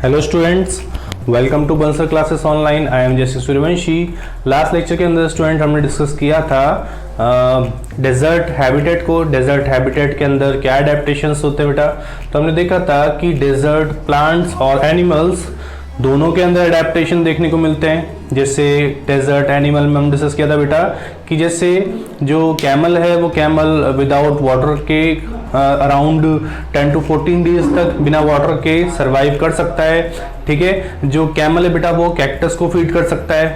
Hello students, welcome to Bansal classes online. I am जैसे Suryavanshi. Last lecture के अंदर student हमने डिस्कस किया था डेजर्ट हैबिटेट को। डेजर्ट हैबिटेट के अंदर क्या एडेप्टेशंस होते हैं बेटा। तो हमने देखा था कि डेजर्ट प्लांट्स और एनिमल्स दोनों के अंदर एडेप्टेशन देखने को मिलते हैं। जैसे डेजर्ट एनिमल में हम डिस्कस किया था बेटा कि जैसे जो कैमल है वो कैमल विदाउट वाटर के अराउंड 10 to 14 डेज तक बिना वाटर के सरवाइव कर सकता है। ठीक है, जो कैमल है बेटा वो कैक्टस को फीड कर सकता है।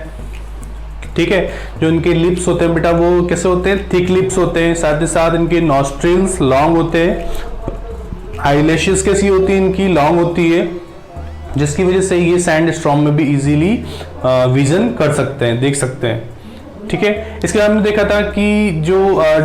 ठीक है, जो इनके लिप्स होते हैं बेटा वो कैसे होते हैं, थिक लिप्स होते हैं। साथ ही साथ इनके नॉस्ट्रिल्स लॉन्ग होते हैं। आईलैशेस कैसी होती है, इनकी लॉन्ग होती है, जिसकी वजह से ये सैंड स्टॉर्म में भी इजीली विजन कर सकते हैं, देख सकते हैं। ठीक है, इसके बाद हमने देखा था कि जो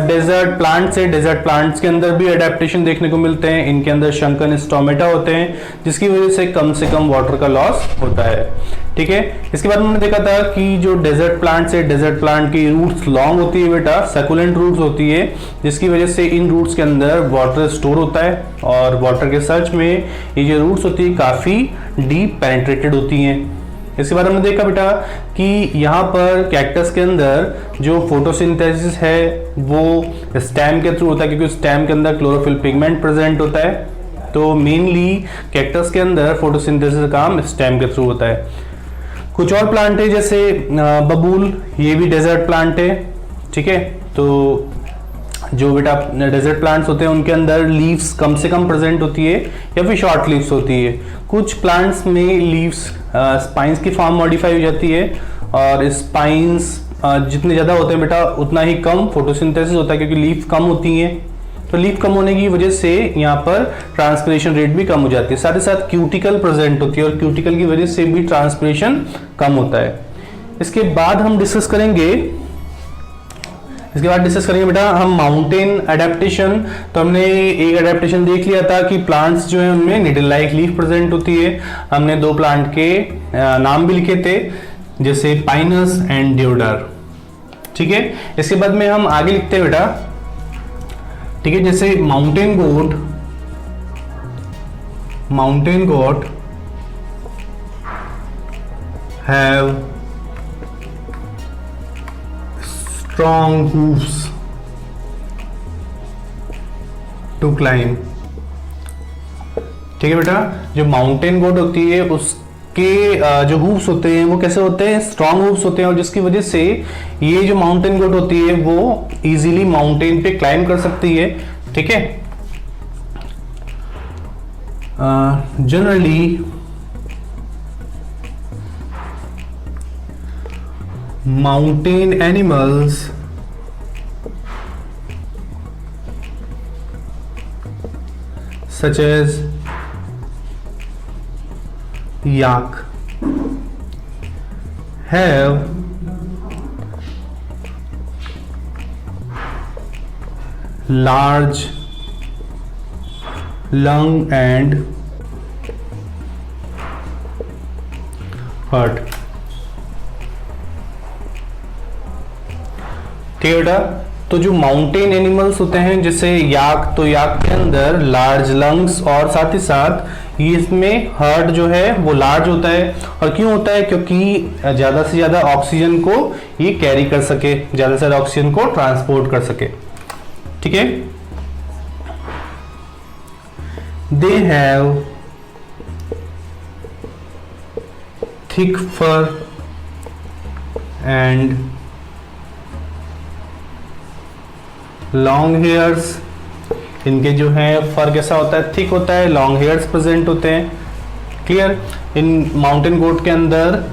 डेजर्ट प्लांट्स है, डेजर्ट प्लांट्स के अंदर भी एडेप्टेशन देखने को मिलते हैं। इनके अंदर शंकन स्टोमेटा होते हैं, जिसकी वजह से कम वाटर का लॉस होता है। ठीक है, इसके बाद हमने देखा था कि जो डेजर्ट प्लांट्स है, डेजर्ट प्लांट की रूट्स लॉन्ग होती है बेटा, सकुलेंट रूट्स होती है, जिसकी वजह से इन रूट्स के अंदर वाटर स्टोर होता है और वाटर के सर्च में ये जो रूट्स होती है काफी डीप पेनिट्रेटेड होती हैं। इसके बाद हमने देखा बेटा कि यहाँ पर कैक्टस के अंदर जो फोटोसिंथेसिस है वो स्टेम के थ्रू होता है, क्योंकि स्टेम के अंदर क्लोरोफिल पिगमेंट प्रेजेंट होता है। तो मेनली कैक्टस के अंदर फोटोसिंथेसिस का काम स्टेम के थ्रू होता है। कुछ और प्लांट है जैसे बबूल, ये भी डेजर्ट प्लांट है। ठीक है, तो जो बेटा डेजर्ट प्लांट्स होते हैं उनके अंदर लीव्स कम से कम प्रेजेंट होती है या फिर शॉर्ट लीव्स होती है। कुछ प्लांट्स में लीव्स स्पाइंस की फॉर्म मॉडिफाई हो जाती है और स्पाइंस जितने ज़्यादा होते हैं बेटा उतना ही कम फोटोसिंथेसिस होता है, क्योंकि लीफ कम होती हैं। तो लीफ कम होने की वजह से यहाँ पर ट्रांसपिरेशन रेट भी कम हो जाती है। साथ ही साथ क्यूटिकल प्रेजेंट होती है और क्यूटिकल की वजह से भी ट्रांसपिरेशन कम होता है। इसके बाद हम डिस्कस करेंगे बेटा हम माउंटेन एडेप्टेशन। तो हमने एक एडेप्टेशन देख लिया था कि प्लांट्स जो है उनमें निडल लाइक लीफ प्रेजेंट होती है। हमने दो प्लांट के नाम भी लिखे थे, जैसे पाइनस एंड देवदार। ठीक है, इसके बाद में हम आगे लिखते हैं बेटा। ठीक है, जैसे mountain got have strong hooves to climb। ठीक है बेटा, जो माउंटेन गोट होती है उसके जो हूव्स होते हैं वो कैसे होते हैं, स्ट्रॉन्ग हूव्स होते हैं, और जिसकी वजह से ये जो माउंटेन गोट होती है वो इजीली माउंटेन पे क्लाइम कर सकती है। ठीक है, generally mountain animals such as yak have large lung and heart। ठीक है बेटा, तो जो माउंटेन एनिमल्स होते हैं जैसे याक, तो याक के अंदर लार्ज लंग्स और साथ ही साथ ये इसमें हार्ट जो है वो लार्ज होता है। और क्यों होता है, क्योंकि ज्यादा से ज्यादा ऑक्सीजन को ये कैरी कर सके, ज्यादा से ज्यादा ऑक्सीजन को ट्रांसपोर्ट कर सके। ठीक है, they have thick fur and long hairs. इनके जो है फर कैसा होता है, थिक होता है, लॉन्ग हेयर्स प्रेजेंट होते हैं। क्लियर, इन माउंटेन गोट के अंदर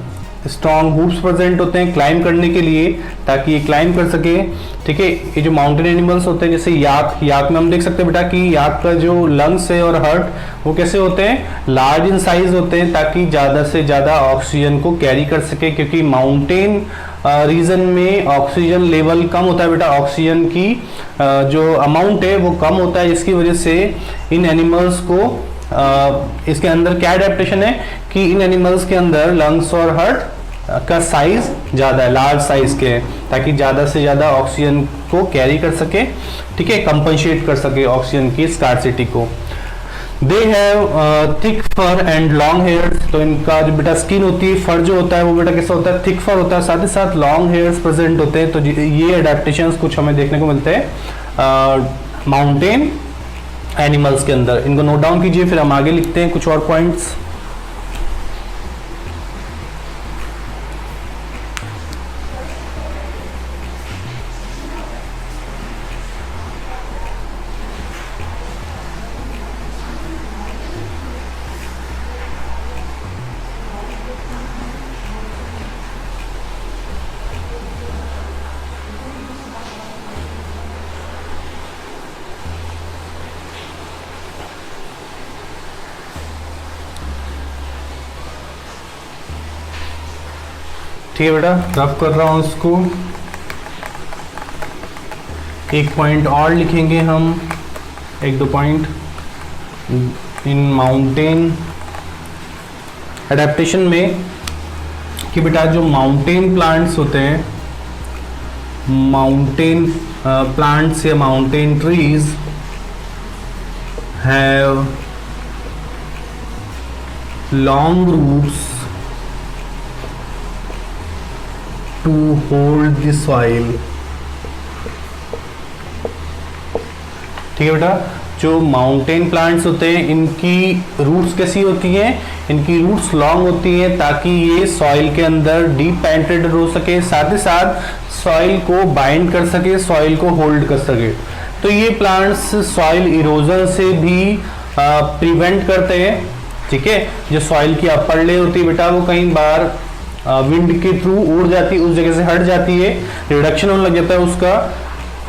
स्ट्रॉन्ग हूव्स प्रेजेंट होते हैं क्लाइम करने के लिए, ताकि ये क्लाइम कर सके। ठीक है, ये जो माउंटेन एनिमल्स होते हैं जैसे याक में हम देख सकते हैं बेटा कि याक का जो लंग्स है और हार्ट वो कैसे होते हैं, लार्ज इन साइज होते हैं, ताकि ज्यादा से ज्यादा ऑक्सीजन को कैरी कर सके। क्योंकि माउंटेन रीजन में ऑक्सीजन लेवल कम होता है बेटा, ऑक्सीजन की जो अमाउंट है वो कम होता है, जिसकी वजह से इन एनिमल्स को इसके अंदर क्या एडेप्टेशन है कि इन एनिमल्स के अंदर लंग्स और हार्ट का साइज ज्यादा है, लार्ज साइज के है, ताकि ज्यादा से ज्यादा ऑक्सीजन को कैरी कर सके। ठीक है, कंपनसेट कर सके ऑक्सीजन की स्कार्सिटी को। They have thick fur and long hairs, तो इनका जो बेटा स्किन होती है, फर जो होता है वो बेटा कैसा होता है, थिक फर होता है, साथ ही साथ लॉन्ग हेयर्स प्रेजेंट होते हैं। तो ये अडेप्टेशंस कुछ हमें देखने को मिलते हैं माउंटेन एनिमल्स के अंदर। इनको नोट डाउन कीजिए, फिर हम आगे लिखते हैं कुछ और पॉइंट्स। ठीक है बेटा, रफ कर रहा हूं इसको। एक पॉइंट और लिखेंगे हम, एक दो पॉइंट इन माउंटेन एडेप्टेशन में, कि बेटा जो माउंटेन प्लांट्स होते हैं, माउंटेन प्लांट्स या mountain trees have long roots to hold the soil। ठीक है बेटा, जो माउंटेन प्लांट्स होते हैं इनकी रूट्स कैसी होती हैं, इनकी रूट्स लॉन्ग होती हैं ताकि ये सॉइल के अंदर डीप पेनिट्रेटेड हो सके, साथ ही साथ सॉइल को बाइंड कर सके, सॉइल को होल्ड कर सके। तो ये प्लांट्स सॉइल इरोजन से भी प्रिवेंट करते हैं। ठीक है, जो सॉइल की अपर लेयर होती है बेटा, वो कई बार विंड के थ्रू उड़ जाती है, उस जगह से हट जाती है, रिडक्शन होने लग जाता है उसका।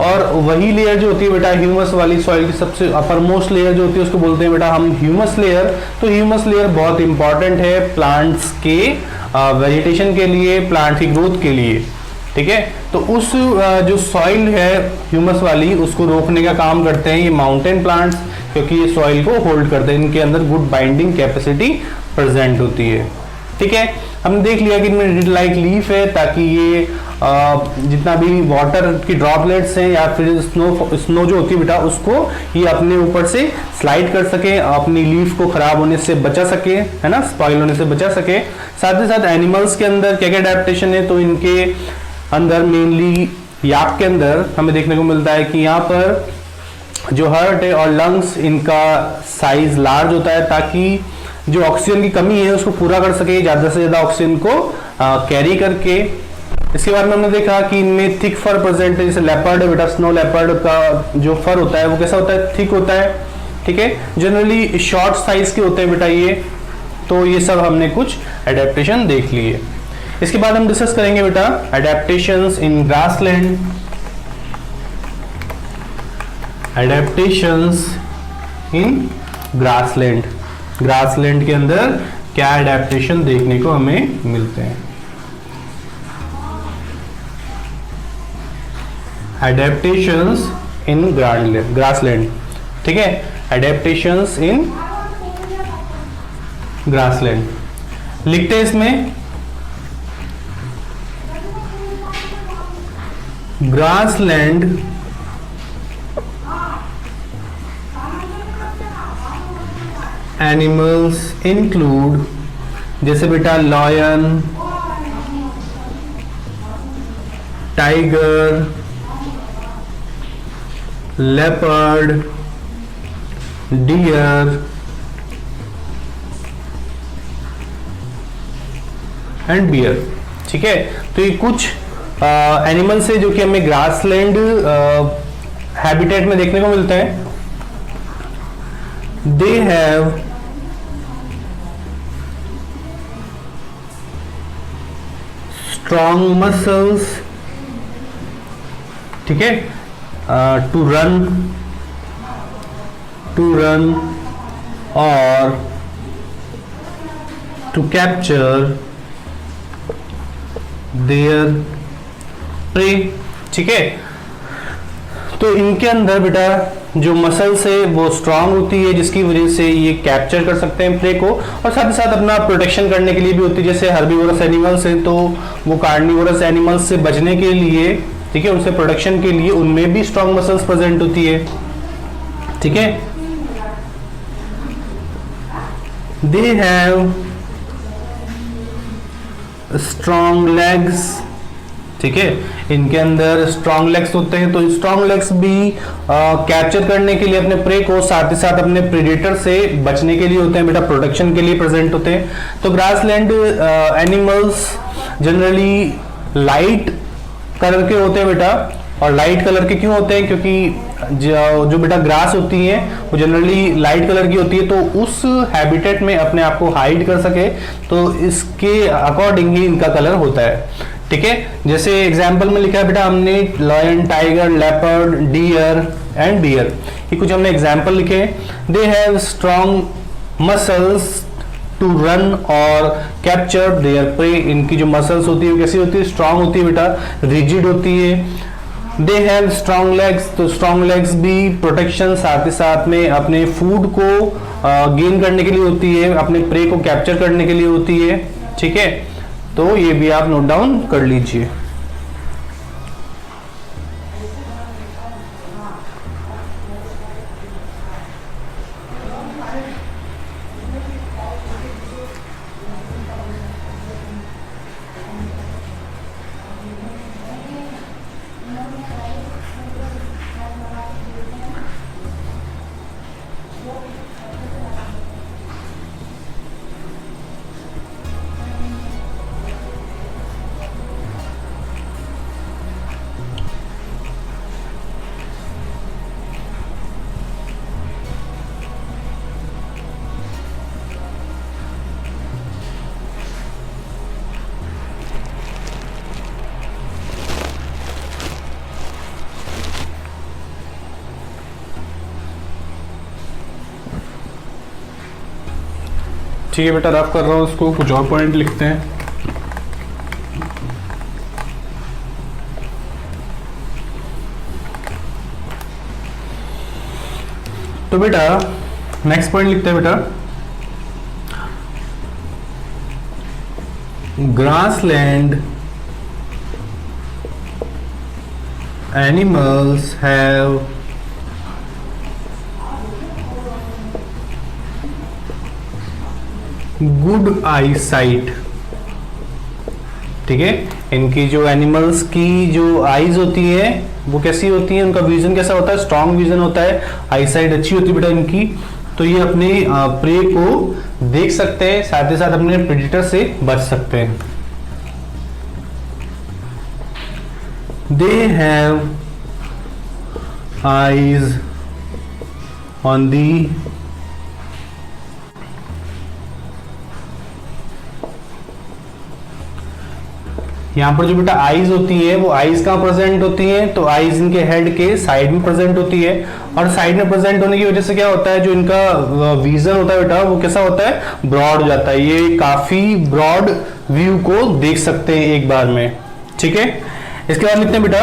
और वही लेयर जो होती है बेटा ह्यूमस वाली, सॉइल की सबसे अपर मोस्ट लेयर जो होती है उसको बोलते हैं बेटा हम ह्यूमस लेयर। तो ह्यूमस लेयर बहुत इंपॉर्टेंट है प्लांट्स के वेजिटेशन के लिए, प्लांट की ग्रोथ के लिए। ठीक है, तो उस जो सॉइल है ह्यूमस वाली, उसको रोकने का काम करते हैं ये माउंटेन प्लांट्स, क्योंकि ये सॉइल को होल्ड करते हैं, इनके अंदर गुड बाइंडिंग कैपेसिटी प्रेजेंट होती है। ठीक है, हमने देख लिया कि इनमें रिड लाइक लीफ है ताकि ये जितना भी वाटर की ड्रॉपलेट्स हैं या फिर स्नो जो होती है बेटा, उसको ये अपने ऊपर से स्लाइड कर सके, अपनी लीफ को खराब होने से बचा सके, है ना, स्पॉइल होने से बचा सके। साथ ही साथ एनिमल्स के अंदर क्या क्या अडेप्टेशन है, तो इनके अंदर मेनली याक के अंदर हमें देखने को मिलता है कि यहाँ पर जो हार्ट है और लंग्स, इनका साइज लार्ज होता है ताकि जो ऑक्सीजन की कमी है उसको पूरा कर सके, ज्यादा से ज्यादा ऑक्सीजन को कैरी करके। इसके बाद में हमने देखा कि इनमें थिक फर प्रेजेंट है, जैसे लेपर्ड है बेटा, स्नो लेपर्ड का जो फर होता है वो कैसा होता है, थिक होता है। ठीक है, जनरली शॉर्ट साइज के होते हैं बेटा ये। तो ये सब हमने कुछ एडेप्टेशन देख लिए। इसके बाद हम डिस्कस करेंगे बेटा adaptations in grassland. Adaptations in grassland, grassland के अंदर क्या एडेप्टेशन देखने को हमें मिलते हैं। Adaptations in grassland. ठीक है, एडेप्टेशंस इन ग्रासलैंड लिखते हैं इसमें, ग्रासलैंड एनिमल्स इंक्लूड, जैसे बेटा lion, tiger, leopard, deer and bear. ठीक है, तो ये कुछ एनिमल्स है जो कि हमें ग्रासलैंड हैबिटेट में देखने को मिलते हैं। They have strong muscles, ठीक है, to run or to capture their prey। ठीक है, तो इनके अंदर बेटा जो मसल्स है वो स्ट्रांग होती है, जिसकी वजह से ये कैप्चर कर सकते हैं प्रे को, और साथ ही साथ अपना प्रोटेक्शन करने के लिए भी होती है। जैसे हर्बीवोरस एनिमल्स हैं तो वो कार्निवोरस एनिमल्स से बचने के लिए, ठीक है, उनसे प्रोटेक्शन के लिए उनमें भी स्ट्रांग मसल्स प्रेजेंट होती है। ठीक है, दे हैव स्ट्रॉन्ग लेग्स, ठीक है, इनके अंदर स्ट्रॉन्ग लेग्स होते हैं। तो स्ट्रॉन्ग लेग्स भी कैप्चर करने के लिए अपने प्रे को, साथ ही साथ अपने प्रेडेटर से बचने के लिए होते हैं बेटा, प्रोटेक्शन के लिए प्रेजेंट होते हैं। तो grassland animals generally light colour के होते हैं बेटा, और लाइट कलर के क्यों होते हैं, क्योंकि जो बेटा ग्रास होती है वो जनरली लाइट कलर की होती है, तो उस हैबिटेट में अपने आप को हाइड कर सके, तो इसके अकॉर्डिंग ही इनका कलर होता है, ठीक है। जैसे एग्जांपल में लिखा है बेटा हमने lion, tiger, leopard, deer and deer, ये कुछ हमने एग्जांपल लिखे। They have strong muscles to run और कैप्चर देयर प्रे, इनकी जो मसल्स होती है कैसी होती है, स्ट्रांग होती है बेटा, रिजिड होती है। दे हैव स्ट्रॉन्ग लेग्स, तो स्ट्रॉन्ग लेग्स भी प्रोटेक्शन, साथ ही साथ में अपने फूड को गेन करने के लिए होती है, अपने प्रे को कैप्चर करने के लिए होती है, ठीक है। तो ये भी आप नोट डाउन कर लीजिए। ठीक है बेटा, रफ कर रहा हूँ उसको, कुछ और पॉइंट लिखते हैं। तो बेटा नेक्स्ट पॉइंट लिखते हैं बेटा, grassland animals have good I site, ठीक है। इनकी जो एनिमल्स की जो आईज होती है वो कैसी होती है, उनका विजन कैसा होता है, स्ट्रॉन्ग विजन होता है, आई साइट अच्छी होती है बेटा इनकी, तो ये अपने प्रे को देख सकते हैं, साथ ही साथ अपने प्रेडेटर से बच सकते हैं। They have eyes on the यहाँ पर जो बेटा आईज होती है वो आईज कहाँ प्रेजेंट होती है, तो आईज इनके हेड के साइड में प्रेजेंट होती है, और साइड में प्रेजेंट होने की वजह से क्या होता है, जो इनका विजन होता है बेटा वो कैसा होता है, ब्रॉड हो जाता है, ये काफी ब्रॉड व्यू को देख सकते हैं एक बार में, ठीक है। इसके बाद लिखते हैं बेटा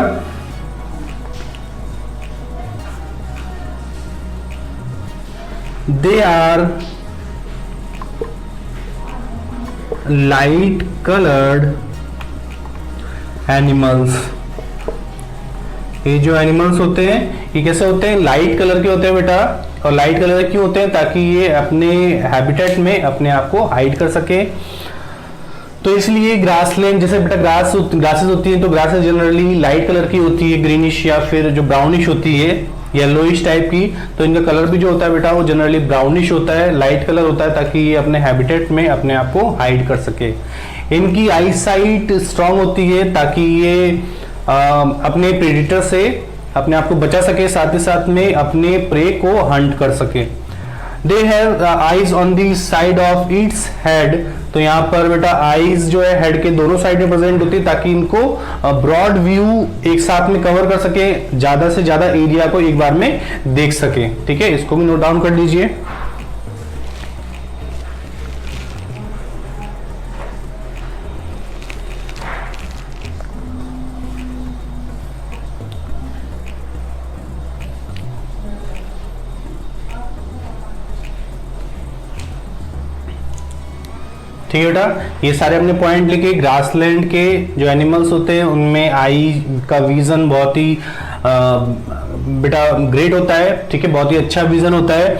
they are light coloured animals, ये जो एनिमल्स होते हैं ये कैसे होते हैं, लाइट कलर के होते हैं बेटा, और लाइट कलर क्यों होते हैं, ताकि ये अपने हैबिटेट में अपने आप को हाइड कर सके। तो इसलिए ग्रासलैंड, जैसे बेटा ग्रासेस होती हैं, तो ग्रासेस जनरली लाइट कलर की होती है, ग्रीनिश या फिर जो ब्राउनिश होती है, येलोइश टाइप की, तो इनका कलर भी जो होता है बेटा वो जनरली ब्राउनिश होता है, लाइट कलर होता है, ताकि ये अपने हैबिटेट में अपने आप को हाइड कर सके। इनकी आई साइट स्ट्रांग होती है ताकि ये अपने प्रेडेटर से अपने आप को बचा सके, साथ ही साथ में अपने प्रे को हंट कर सके। They have eyes on the side of its head, तो यहाँ पर बेटा आईज जो है हेड के दोनों साइड में प्रेजेंट होती है, ताकि इनको ब्रॉड व्यू एक साथ में कवर कर सके, ज्यादा से ज्यादा एरिया को एक बार में देख सके, ठीक है। इसको भी नोट डाउन कर लीजिए। ठीक है बेटा, ये सारे हमने पॉइंट लिखे। ग्रासलैंड के जो एनिमल्स होते हैं उनमें आई का विजन बहुत ही बेटा ग्रेट होता है, ठीक है, बहुत ही अच्छा विजन होता है।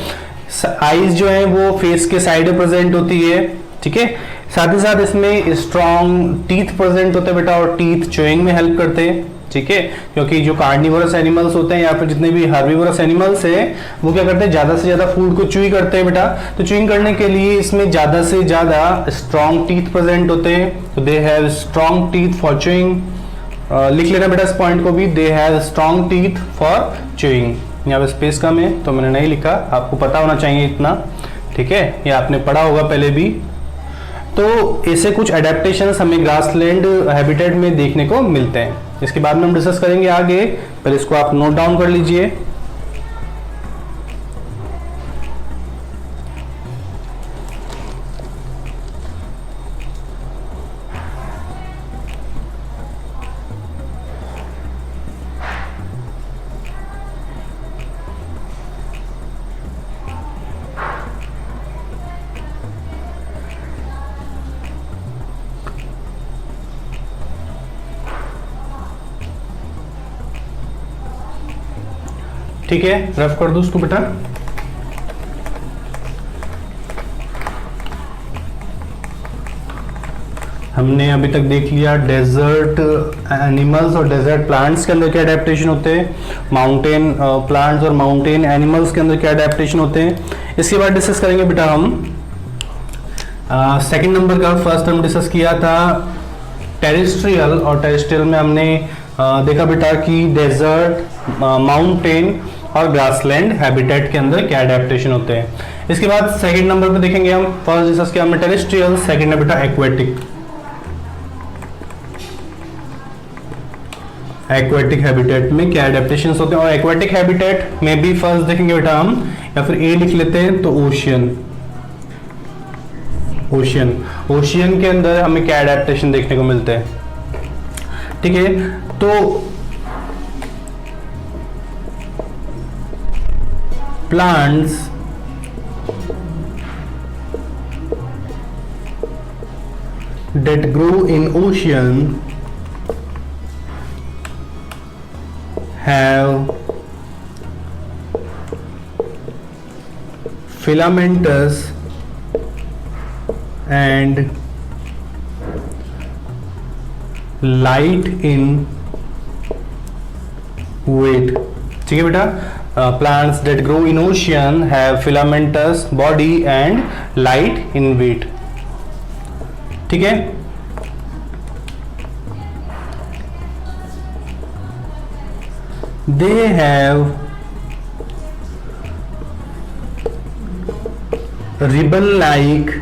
आईज जो है वो फेस के साइड में प्रेजेंट होती है, ठीक है। साथ ही साथ इसमें स्ट्रॉन्ग टीथ प्रेजेंट होते हैं बेटा, और टीथ च्यूइंग में हेल्प करते हैं, ठीक है। क्योंकि जो कार्निवोरस एनिमल्स होते हैं या फिर जितने भी हर्बीवोरस एनिमल्स हैं वो क्या करते हैं, ज्यादा से ज्यादा फूड को च्यूई करते हैं बेटा। तो च्यूइंग करने के लिए इसमें ज्यादा से ज्यादा स्ट्रॉन्ग टीथ प्रेजेंट होते हैं, तो दे have strong teeth for chewing. लिख लेना बेटा इस पॉइंट को भी, दे have strong teeth for chewing. यहाँ पे स्पेस कम है तो मैंने नहीं लिखा, आपको पता होना चाहिए इतना, ठीक है, ये आपने पढ़ा होगा पहले भी। तो ऐसे कुछ एडेप्टेशंस हमें ग्रासलैंड हैबिटेट में देखने को मिलते हैं। इसके बाद में हम डिस्कस करेंगे आगे, पहले इसको आप नोट डाउन कर लीजिए। ठीक है, रफ कर दो उसको बेटा। हमने अभी तक देख लिया डेजर्ट एनिमल्स और डेजर्ट प्लांट्स के अंदर क्या अडेप्टेशन होते हैं, माउंटेन प्लांट्स और माउंटेन एनिमल्स के अंदर क्या अडेप्टेशन होते हैं। इसके बाद डिस्कस करेंगे बेटा हम सेकंड नंबर का। फर्स्ट हम डिस्कस किया था टेरेस्ट्रियल, और टेरेस्ट्रियल में हमने देखा बेटा कि डेजर्ट, माउंटेन और ग्रासलैंड हैबिटेट के अंदर क्या अडेप्टेशन होते हैं। इसके बाद सेकंड नंबर पे देखेंगे हम, फर्स्ट डिस्कस किया हमने टेरेस्ट्रियल, सेकंड है बेटा एक्वेटिक। एक्वेटिक हैबिटेट में क्या अडेप्टेशंस होते हैं, और एक्वेटिक हैबिटेट में भी फर्स्ट देखेंगे बेटा हम, या फिर ए लिख लेते हैं तो ओशियन। ओशियन के अंदर हमें क्या अडेप्टेशन देखने को मिलते हैं, ठीक है। तो plants that grow in ocean have filamentous and light in weight, ठीक है बेटा। Plants that grow in ocean have filamentous body and light in weight, ठीक है। They have ribbon-like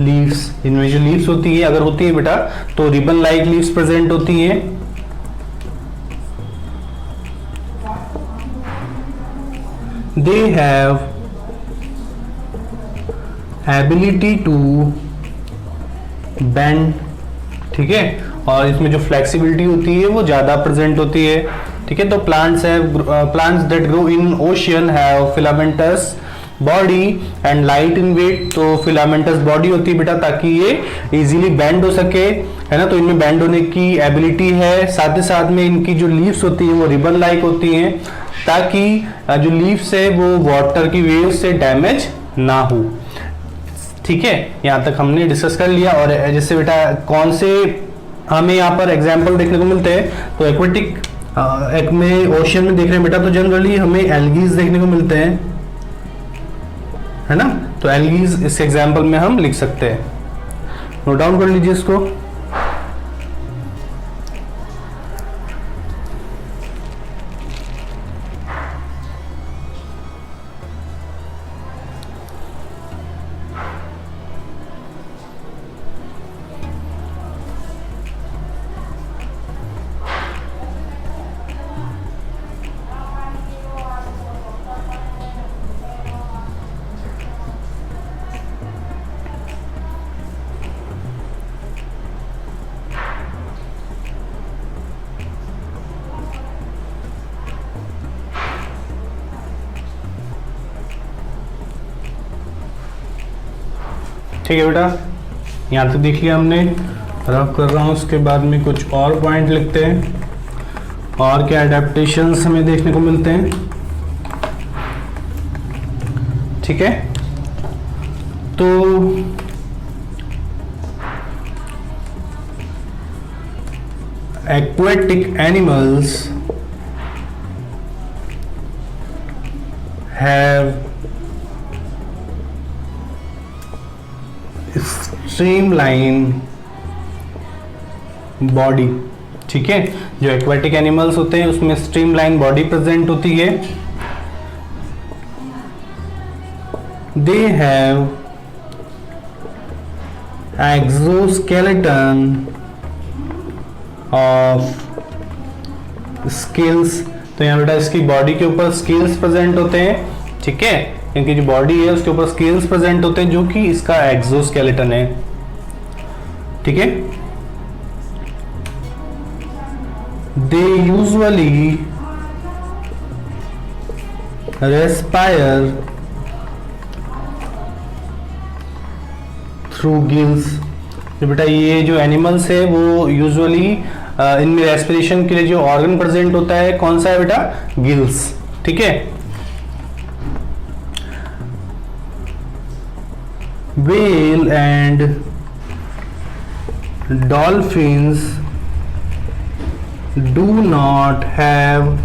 leaves, इनमें जो leaves होती है, अगर होती है बेटा तो ribbon-like leaves present होती हैं। They have ability to bend, ठीक है, और इसमें जो फ्लेक्सिबिलिटी होती है वो ज्यादा प्रेजेंट होती है, ठीक है। तो plants that grow in ocean have filamentous body and light in weight. तो फिलामेंटस बॉडी होती है बेटा ताकि ये इजीली बेंड हो सके, है ना, तो इनमें बेंड होने की एबिलिटी है। साथ ही साथ में इनकी जो लीव्स होती है वो रिबन लाइक होती हैं, ताकि जो लीव्स है वो वाटर की वेव से डैमेज ना हो, ठीक है। यहाँ तक हमने डिस्कस कर लिया। और जैसे बेटा कौन से हमें यहाँ पर एग्जाम्पल देखने को मिलते हैं, तो एक्वेटिक एक में ओशियन में देख रहे हैं बेटा, तो जनरली हमें एल्गीज देखने को मिलते हैं, है ना। तो एल्गीज इस एग्जाम्पल में हम लिख सकते हैं, नोट डाउन कर लीजिए इसको। ठीक है बेटा, यहाँ तक देख लिया हमने, रफ कर रहा हूँ। उसके बाद में कुछ और पॉइंट लिखते हैं, और क्या अडेप्टेशंस हमें देखने को मिलते हैं। ठीक है। तो aquatic animals have streamline body, ठीक है। जो एक्वाटिक एनिमल्स होते हैं उसमें स्ट्रीमलाइन बॉडी प्रेजेंट होती है। They have exoskeleton of scales. तो यहाँ बेटा इसकी बॉडी के ऊपर स्केल्स प्रेजेंट होते हैं, ठीक है। इनकी जो बॉडी है उसके ऊपर स्केल्स प्रेजेंट होते हैं जो कि इसका एक्सोस्केलेटन है, ठीक है। They usually respire through gills. तो बेटा ये जो एनिमल्स है वो यूजुअली इनमें रेस्पिरेशन के लिए जो ऑर्गन प्रेजेंट होता है कौन सा है बेटा, गिल्स, ठीक है। Whale and dolphins do not have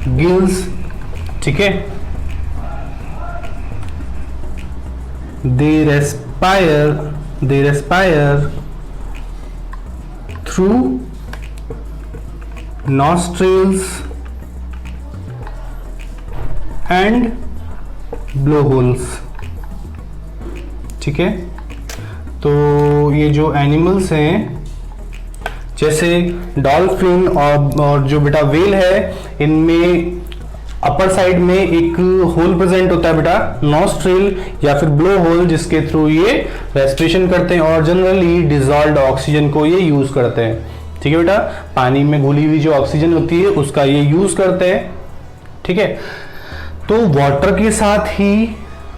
gills, ठीक है। they respire through nostrils and blowholes, ठीक है। तो ये जो एनिमल्स हैं जैसे डॉल्फिन और जो बेटा वेल है, इनमें अपर साइड में एक होल प्रेजेंट होता है बेटा, नॉस्ट्रिल या फिर ब्लो होल, जिसके थ्रू ये रेस्पिरेशन करते हैं और जनरली डिजॉल्व्ड ऑक्सीजन को ये यूज करते हैं, ठीक है बेटा। पानी में घुली हुई जो ऑक्सीजन होती है उसका ये यूज करते हैं, ठीक है। तो वाटर के साथ ही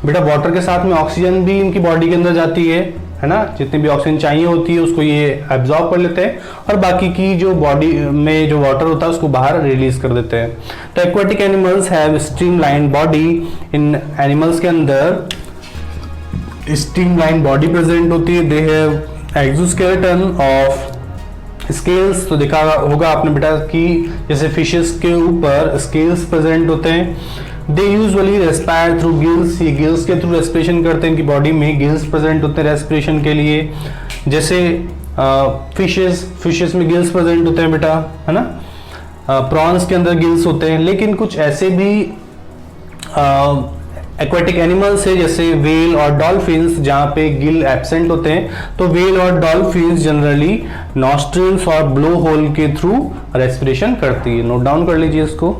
बेटा, वाटर के साथ में ऑक्सीजन भी इनकी बॉडी के अंदर जाती है ना। जितनी भी ऑक्सीजन चाहिए होती है उसको ये एब्जॉर्ब कर लेते हैं और बाकी की जो बॉडी में जो वाटर होता है उसको बाहर रिलीज कर देते हैं। तो aquatic animals have streamline body. In animals के अंदर स्ट्रीमलाइन बॉडी प्रेजेंट होती है। They have exoskeleton of scales. तो देखा होगा आपने बेटा कि जैसे फिशेस के ऊपर स्केल्स प्रेजेंट होते हैं। They usually respire through gills. ये गिल्स के थ्रू रेस्पिरेशन करते हैं, इनकी बॉडी में गिल्स प्रेजेंट होते हैं रेस्पिरेशन के लिए। जैसे फिशेस में गिल्स प्रेजेंट होते हैं बेटा, है ना। प्रॉन्स के अंदर गिल्स होते हैं। लेकिन कुछ ऐसे भी एक्वाटिक एनिमल्स है जैसे वेल और डॉल्फिन्स जहाँ पे गिल एब्सेंट होते हैं। तो वेल और डॉल्फिन्स जनरली नॉस्ट्रिल्स और ब्लो होल के थ्रू रेस्पिरेशन करती है। नोट डाउन कर लीजिए इसको।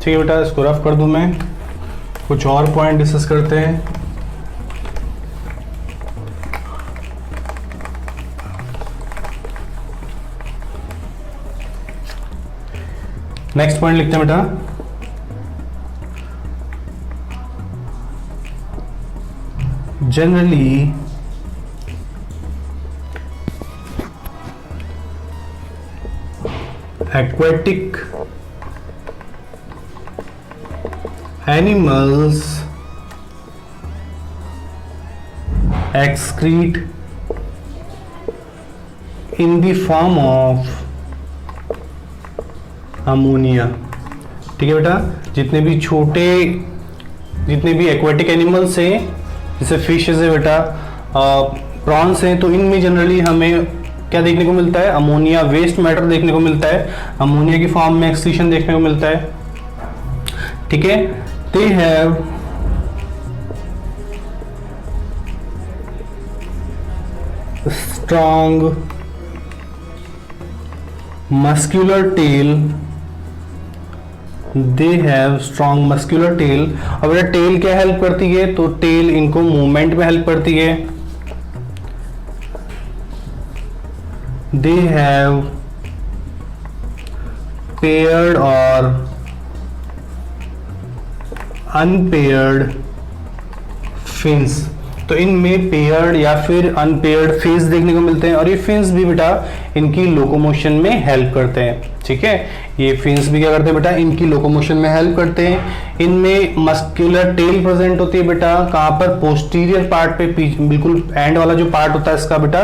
ठीक है बेटा, इसको रफ कर दूं मैं। कुछ और पॉइंट डिस्कस करते हैं। नेक्स्ट पॉइंट लिखते हैं बेटा, generally aquatic animals excrete in the form of ammonia। ठीक है बेटा, जितने भी एक्वाटिक एनिमल्स हैं जैसे फिशेस है बेटा, प्रॉन्स हैं, तो इनमें जनरली हमें क्या देखने को मिलता है, अमोनिया वेस्ट मैटर देखने को मिलता है। अमोनिया की फॉर्म में एक्सक्रीशन देखने को मिलता है। ठीक है, they have strong muscular tail. They have strong muscular tail. अब बेटा टेल क्या हेल्प करती है, तो टेल इनको मूवमेंट में हेल्प करती है। दे हैव पेयर्ड और अनपेयर्ड फिन्स। तो इनमें पेयर्ड या फिर अनपेयर्ड फिन्स देखने को मिलते हैं और ये फिन्स भी बेटा इनकी लोकोमोशन में हेल्प करते हैं। ठीक है, ये फिन्स भी क्या करते हैं बेटा, इनकी लोकोमोशन में हेल्प करते हैं। इनमें मस्कुलर टेल प्रेजेंट होती है बेटा, कहाँ पर, पोस्टीरियर पार्ट पे, बिल्कुल एंड वाला जो पार्ट होता है इसका बेटा,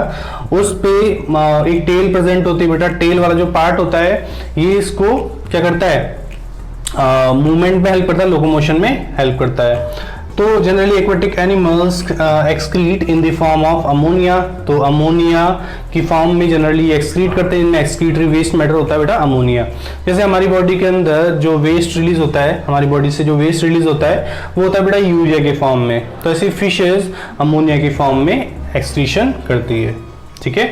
उस पे एक टेल प्रेजेंट होती है बेटा। टेल वाला जो पार्ट होता है ये इसको क्या करता है, मूवमेंट में हेल्प करता है, लोकोमोशन में हेल्प करता है। तो generally aquatic animals excrete in the form of ammonia. तो अमोनिया की फॉर्म में जनरली एक्सक्रीट करते हैं, इनमें एक्सक्रीटरी वेस्ट मैटर होता है बेटा अमोनिया। जैसे हमारी बॉडी के अंदर जो वेस्ट रिलीज होता है, हमारी बॉडी से जो वेस्ट रिलीज होता है वो होता है बेटा यूरिया के फॉर्म में। तो ऐसी फिशेज अमोनिया के फॉर्म में एक्सक्रीशन करती है। ठीक है,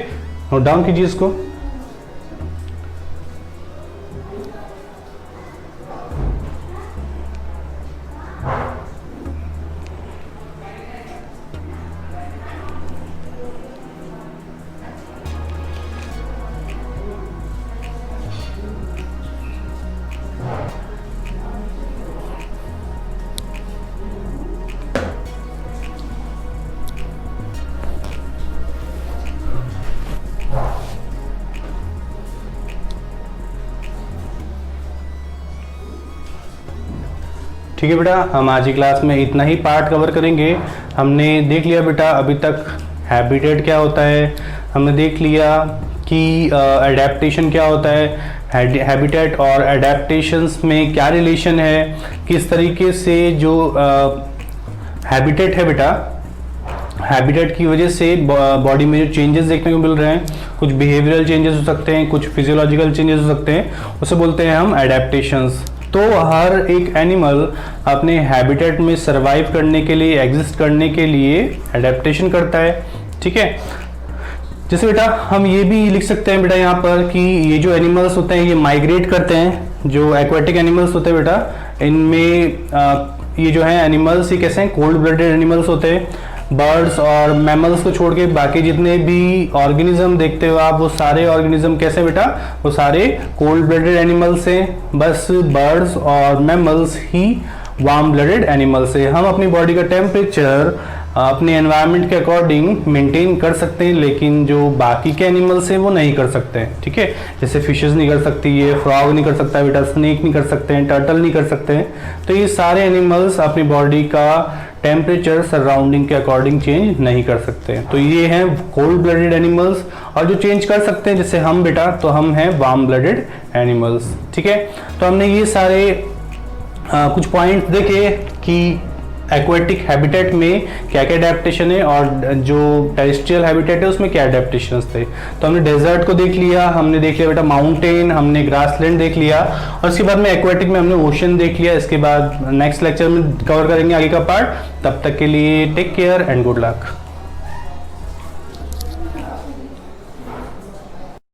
नोट डाउन कीजिए इसको। ठीक है बेटा, हम आज की क्लास में इतना ही पार्ट कवर करेंगे। हमने देख लिया बेटा अभी तक हैबिटेट क्या होता है, हमने देख लिया कि एडेप्टेशन क्या होता है, हैबिटेट और एडेप्टेशंस में क्या रिलेशन है, किस तरीके से जो हैबिटेट है बेटा, हैबिटेट की वजह से बॉडी में जो चेंजेस देखने को मिल रहे हैं, कुछ बिहेवियरल चेंजेस हो सकते हैं, कुछ फिजियोलॉजिकल चेंजेस हो सकते हैं, उसे बोलते हैं हम एडेप्टेशंस। तो हर एक एनिमल अपने हैबिटेट में सरवाइव करने के लिए, एग्जिस्ट करने के लिए एडेप्टेशन करता है। ठीक है, जैसे बेटा हम ये भी लिख सकते हैं बेटा यहाँ पर कि ये जो एनिमल्स होते हैं ये माइग्रेट करते हैं। जो एक्वेटिक एनिमल्स होते हैं बेटा, इनमें ये जो है एनिमल्स ये कैसे हैं, कोल्ड ब्लडेड एनिमल्स होते हैं। बर्ड्स और मैमल्स को छोड़ के बाकी जितने भी ऑर्गेनिज्म देखते हो आप, वो सारे ऑर्गेनिज्म कैसे बेटा, वो सारे कोल्ड ब्लडेड एनिमल्स हैं। बस बर्ड्स और मैमल्स ही वार्म ब्लडेड एनिमल्स है। हम अपनी बॉडी का टेम्परेचर अपने एनवायरनमेंट के अकॉर्डिंग मेंटेन कर सकते हैं, लेकिन जो बाकी के एनिमल्स हैं वो नहीं कर सकते हैं। ठीक है, जैसे फिशेस नहीं कर सकती है, फ्रॉग नहीं कर सकता बेटा, स्नेक नहीं कर सकते हैं, टर्टल नहीं कर सकते हैं। तो ये सारे एनिमल्स अपनी बॉडी का टेम्परेचर सराउंडिंग के अकॉर्डिंग चेंज नहीं कर सकते हैं। तो ये हैं कोल्ड ब्लडेड एनिमल्स। और जो चेंज कर सकते हैं जैसे हम बेटा, तो हम हैं वार्म ब्लडेड एनिमल्स। ठीक है, तो हमने ये सारे कुछ पॉइंट देखे कि एक्वेटिक हैबिटेट में क्या क्या एडेप्टेशन है और जो टेरेस्ट्रियल हैबिटेट है उसमें क्या एडेप्टेशंस थे। तो हमने डेजर्ट को देख लिया, हमने देख लिया बेटा माउंटेन, हमने ग्रासलैंड देख लिया, और इसके बाद में एक्वेटिक में हमने ओशन देख लिया। इसके बाद नेक्स्ट लेक्चर में कवर करेंगे आगे का पार्ट। तब तक के लिए take care and good luck.